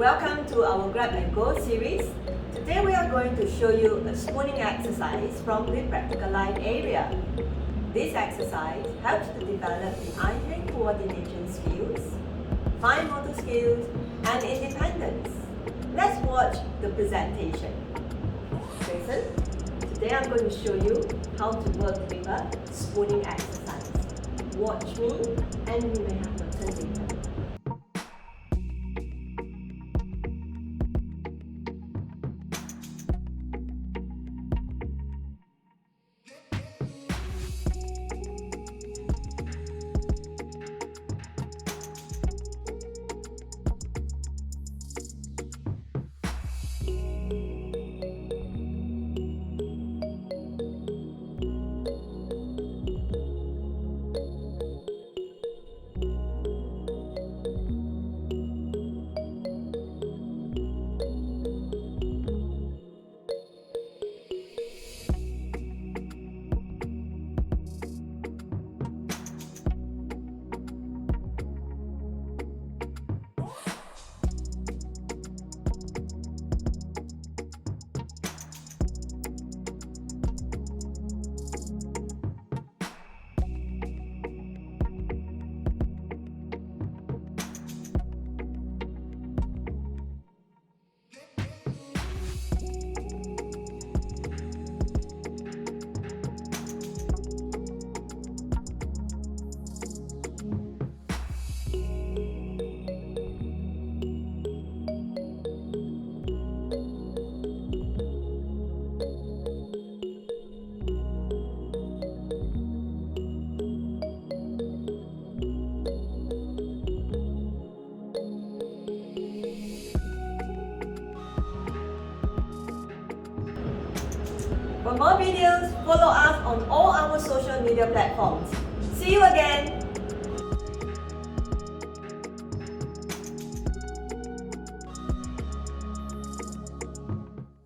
Welcome to our Grab and Go series. Today we are going to show you a spooning exercise from the practical line area. This exercise helps to develop the eye-hand coordination skills, fine motor skills, and independence. Let's watch the presentation. Jason, today I'm going to show you how to work with a spooning exercise. Watch me and you may have your turn later. For more videos, follow us on all our social media platforms. See you again!